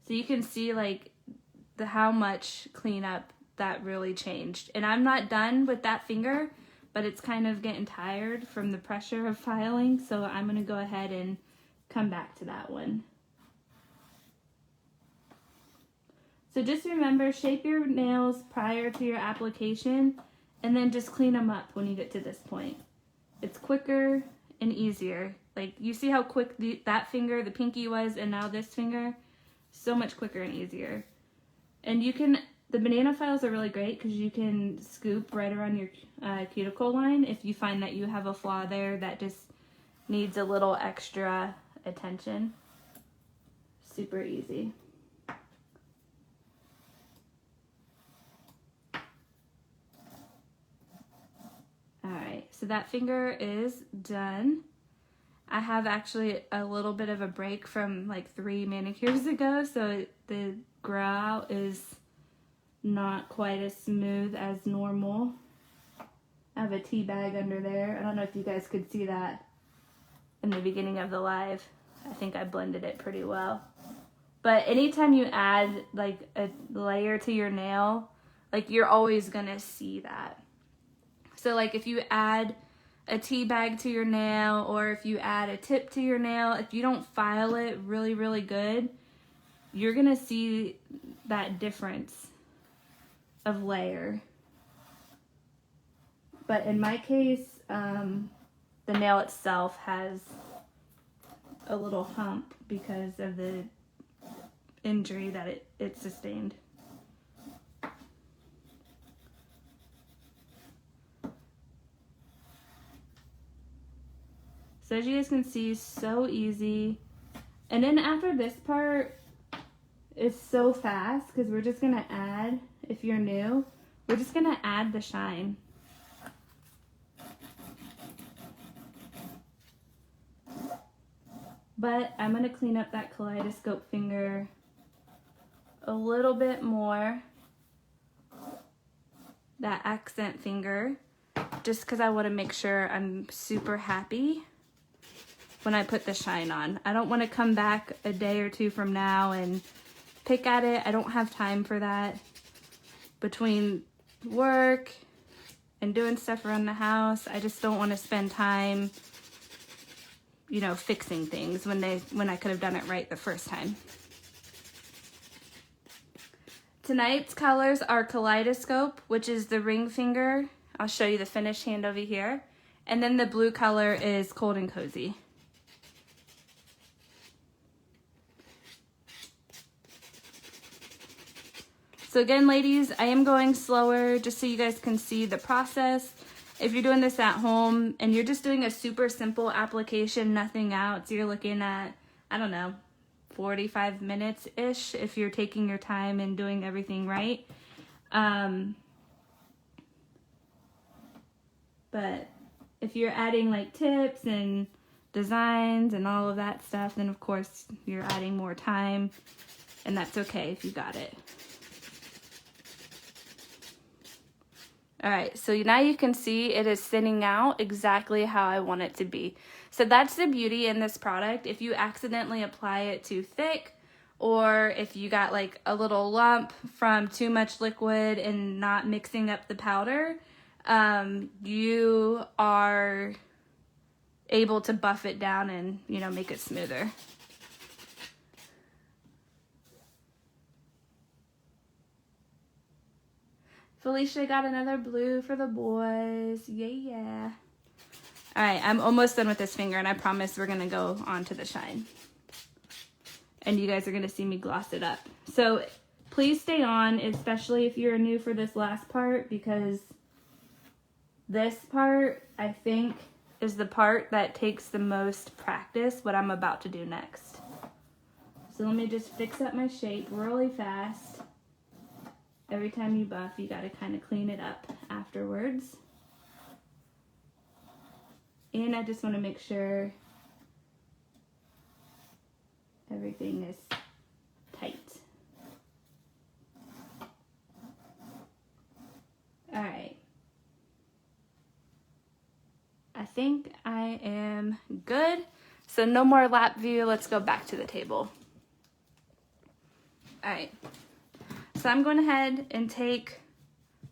So you can see like how much cleanup that really changed. And I'm not done with that finger, but it's kind of getting tired from the pressure of filing, so I'm gonna go ahead and come back to that one. So just remember, shape your nails prior to your application and then just clean them up when you get to this point. It's quicker and easier. Like, you see how quick that finger, the pinky, was, and now this finger? So much quicker and easier. And you can, the banana files are really great because you can scoop right around your cuticle line if you find that you have a flaw there that just needs a little extra attention. super easy. Alright, so that finger is done. I have actually a little bit of a break from like 3 manicures ago, so the grow out is not quite as smooth as normal. I have a tea bag under there. I don't know if you guys could see that in the beginning of the live. I think I blended it pretty well. But anytime you add like a layer to your nail, like you're always gonna see that. So like if you add a tea bag to your nail, or if you add a tip to your nail, if you don't file it really, really good, you're gonna see that difference of layer. But in my case, the nail itself has a little hump because of the injury that it sustained. So as you guys can see, so easy. And then after this part, it's so fast because we're just gonna add, if you're new, we're just gonna add the shine. But I'm gonna clean up that kaleidoscope finger a little bit more, that accent finger, just because I want to make sure I'm super happy when I put the shine on. I don't want to come back a day or two from now and pick at it. I don't have time for that. Between work and doing stuff around the house, I just don't want to spend time, you know, fixing things when I could have done it right the first time. Tonight's colors are Kaleidoscope, which is the ring finger. I'll show you the finished hand over here. And then the blue color is Cold and Cozy. So again, ladies, I am going slower just so you guys can see the process. If you're doing this at home and you're just doing a super simple application, nothing else, you're looking at, I don't know, 45 minutes-ish if you're taking your time and doing everything right. But if you're adding like tips and designs and all of that stuff, then of course you're adding more time, and that's okay if you got it. All right, so now you can see it is thinning out exactly how I want it to be. So that's the beauty in this product. If you accidentally apply it too thick, or if you got like a little lump from too much liquid and not mixing up the powder, you are able to buff it down and, you know, make it smoother. Felicia got another blue for the boys. Yeah. All right, I'm almost done with this finger, and I promise we're going to go on to the shine. And you guys are going to see me gloss it up. So please stay on, especially if you're new for this last part, because this part, I think, is the part that takes the most practice, what I'm about to do next. So let me just fix up my shape really fast. Every time you buff, you got to kind of clean it up afterwards. And I just want to make sure everything is tight. All right. I think I am good. So no more lap view. Let's go back to the table. All right. So I'm going ahead and take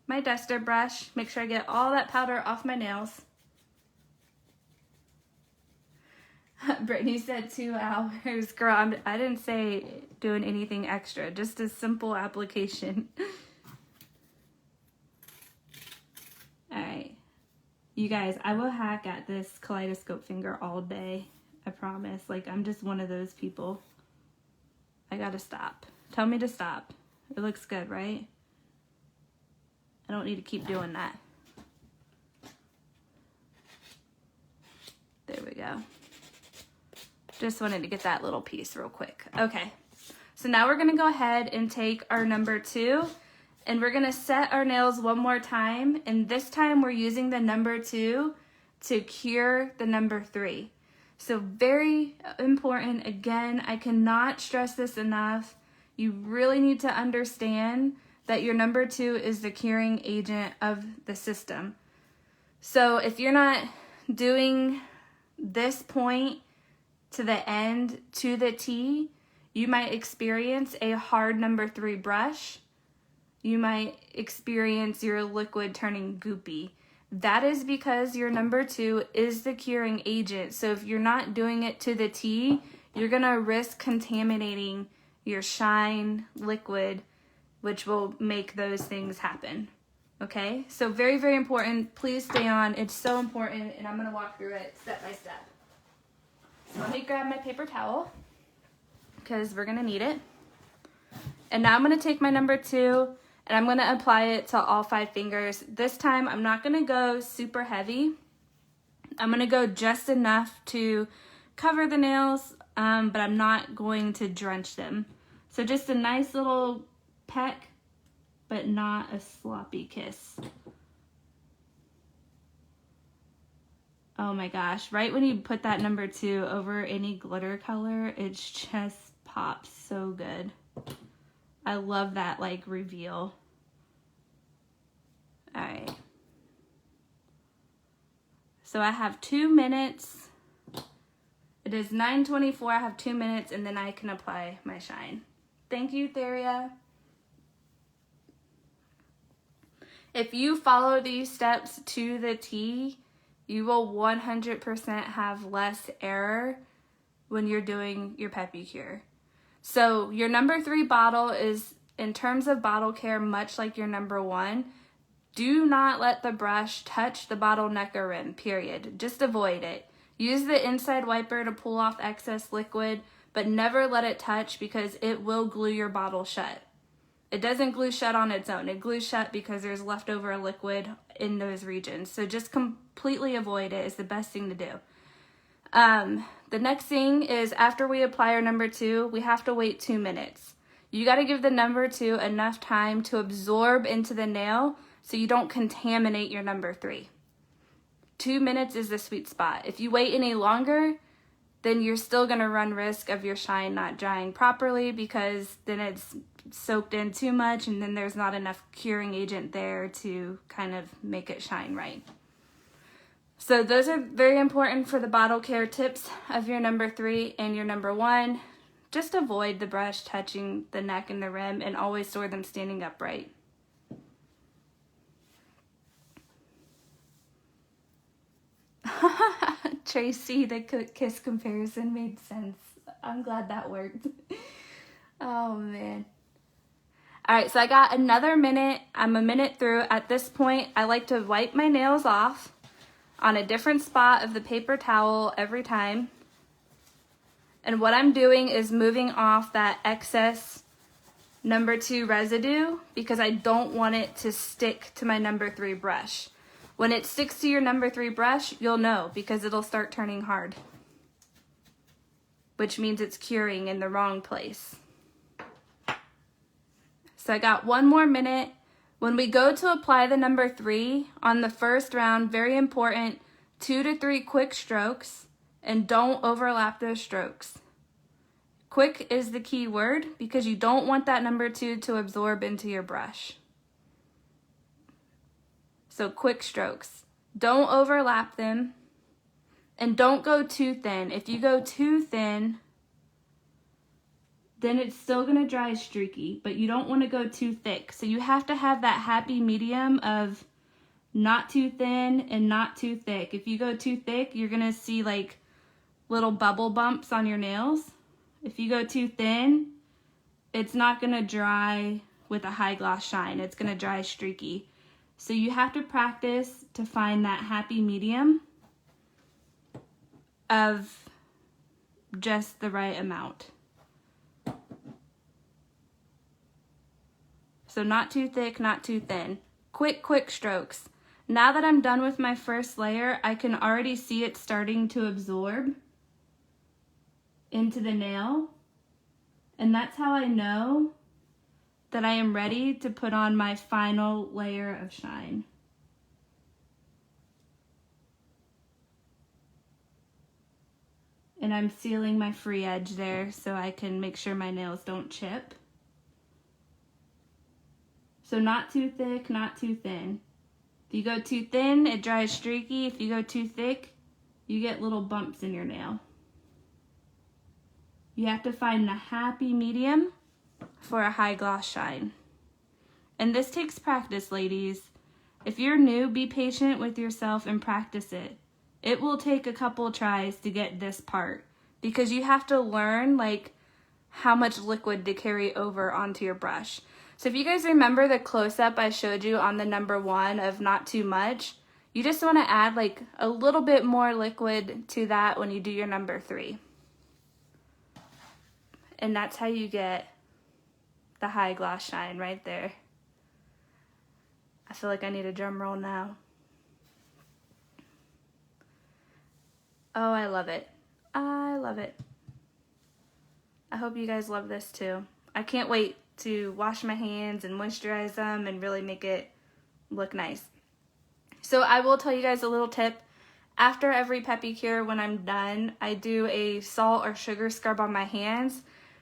my duster brush, make sure I get all that powder off my nails. Brittany said 2 hours. Girl, I didn't say doing anything extra, just a simple application. All right. You guys, I will hack at this kaleidoscope finger all day. I promise. Like, I'm just one of those people. I gotta stop. Tell me to stop. It looks good, right? I don't need to keep doing that. There we go. Just wanted to get that little piece real quick. Okay. So now we're gonna go ahead and take our number 2 and we're gonna set our nails one more time. And this time we're using the number 2 to cure the number 3. So very important. Again, I cannot stress this enough. You really need to understand that your number 2 is the curing agent of the system. So if you're not doing this point to the end to the T, you might experience a hard number 3 brush. You might experience your liquid turning goopy. That is because your number 2 is the curing agent. So if you're not doing it to the T, you're gonna risk contaminating your shine liquid, which will make those things happen. Okay, so very, very important. Please stay on. It's so important, and I'm gonna walk through it step by step. So let me grab my paper towel because we're gonna need it. And now I'm gonna take my number 2 and I'm gonna apply it to all 5 fingers. This time I'm not gonna go super heavy. I'm gonna go just enough to cover the nails, but I'm not going to drench them. So just a nice little peck, but not a sloppy kiss. Oh my gosh, right when you put that number 2 over any glitter color, it just pops so good. I love that like reveal. All right. So I have 2 minutes. It is 9:24. I have 2 minutes and then I can apply my shine. Thank you, Theria. If you follow these steps to the T, you will 100% have less error when you're doing your Peppi cure. So your number 3 bottle is, in terms of bottle care, much like your number 1. Do not let the brush touch the bottle neck or rim, period. Just avoid it. Use the inside wiper to pull off excess liquid, but never let it touch because it will glue your bottle shut. It doesn't glue shut on its own. It glues shut because there's leftover liquid in those regions. So just completely avoid it is the best thing to do. The next thing is after we apply our number 2, we have to wait 2 minutes. You got to give the number 2 enough time to absorb into the nail so you don't contaminate your number 3. 2 minutes is the sweet spot. If you wait any longer, then you're still going to run risk of your shine not drying properly because then it's soaked in too much and then there's not enough curing agent there to kind of make it shine right. So those are very important for the bottle care tips of your number 3 and your number 1. Just avoid the brush touching the neck and the rim and always store them standing upright. Tracy, the kiss comparison made sense. I'm glad that worked. Oh man. All right, so I got another minute. I'm a minute through. At this point, I like to wipe my nails off on a different spot of the paper towel every time. And what I'm doing is moving off that excess number 2 residue because I don't want it to stick to my number 3 brush. When it sticks to your number 3 brush, you'll know because it'll start turning hard, which means it's curing in the wrong place. So I got 1 more minute. When we go to apply the number 3 on the first round, very important, 2 to 3 quick strokes and don't overlap those strokes. Quick is the key word because you don't want that number 2 to absorb into your brush. So quick strokes. Don't overlap them and don't go too thin. If you go too thin, then it's still going to dry streaky, but you don't want to go too thick. So you have to have that happy medium of not too thin and not too thick. If you go too thick, you're going to see like little bubble bumps on your nails. If you go too thin, it's not going to dry with a high gloss shine. It's going to dry streaky. So you have to practice to find that happy medium of just the right amount. So not too thick, not too thin. Quick strokes. Now that I'm done with my first layer, I can already see it starting to absorb into the nail. And that's how I know that I am ready to put on my final layer of shine. And I'm sealing my free edge there so I can make sure my nails don't chip. So not too thick, not too thin. If you go too thin, it dries streaky. If you go too thick, you get little bumps in your nail. You have to find the happy medium for a high gloss shine. And this takes practice, ladies. If you're new, be patient with yourself and practice it. It will take a couple tries to get this part because you have to learn like how much liquid to carry over onto your brush. So if you guys remember the close-up I showed you on the number 1 of not too much, you just want to add like a little bit more liquid to that when you do your number 3. And that's how you get the high gloss shine right there. I feel like I need a drum roll now. Oh, I love it. I love it. I hope you guys love this too. I can't wait to wash my hands and moisturize them and really make it look nice. So I will tell you guys a little tip. After every Peppi cure, when I'm done, I do a salt or sugar scrub on my hands,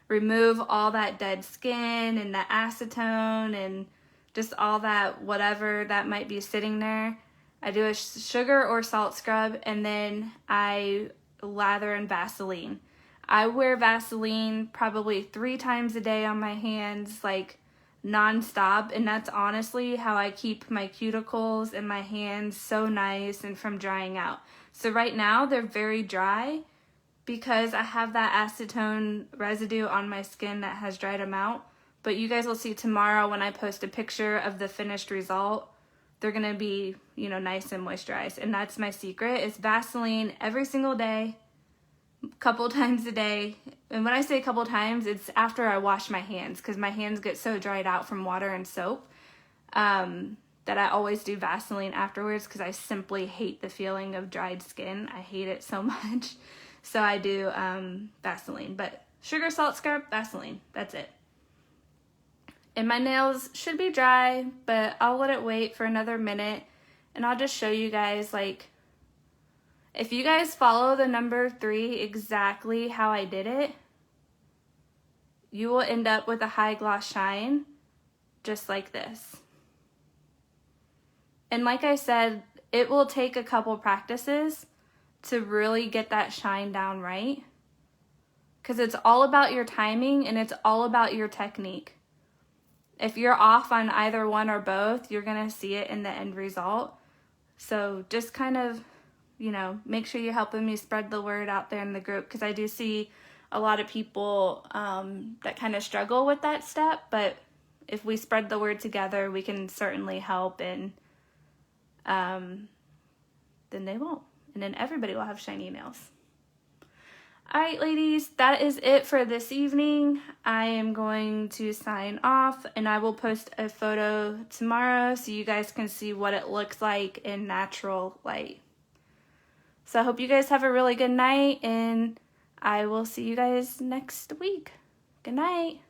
remove all that dead skin and the acetone and just all that whatever that might be sitting there. I do a sugar or salt scrub, and then I lather in Vaseline. I wear Vaseline probably 3 times a day on my hands, like non-stop, and that's honestly how I keep my cuticles and my hands so nice and from drying out. So right now they're very dry because I have that acetone residue on my skin that has dried them out. But you guys will see tomorrow when I post a picture of the finished result, they're gonna be, you know, nice and moisturized. And that's my secret, is Vaseline every single day, a couple times a day. And when I say a couple times, it's after I wash my hands, because my hands get so dried out from water and soap that I always do Vaseline afterwards, because I simply hate the feeling of dried skin. I hate it so much. So I do Vaseline, but sugar, salt scrub, Vaseline, that's it. And my nails should be dry, but I'll let it wait for another minute, and I'll just show you guys, like, if you guys follow the number 3 exactly how I did it, you will end up with a high gloss shine just like this. And like I said, it will take a couple practices to really get that shine down right, because it's all about your timing and it's all about your technique. If you're off on either one or both, you're going to see it in the end result. So just kind of, you know, make sure you're helping me spread the word out there in the group, because I do see a lot of people that kind of struggle with that step. But if we spread the word together, we can certainly help, and then they won't. And then everybody will have shiny nails. All right, ladies, that is it for this evening. I am going to sign off, and I will post a photo tomorrow so you guys can see what it looks like in natural light. So I hope you guys have a really good night, and I will see you guys next week. Good night.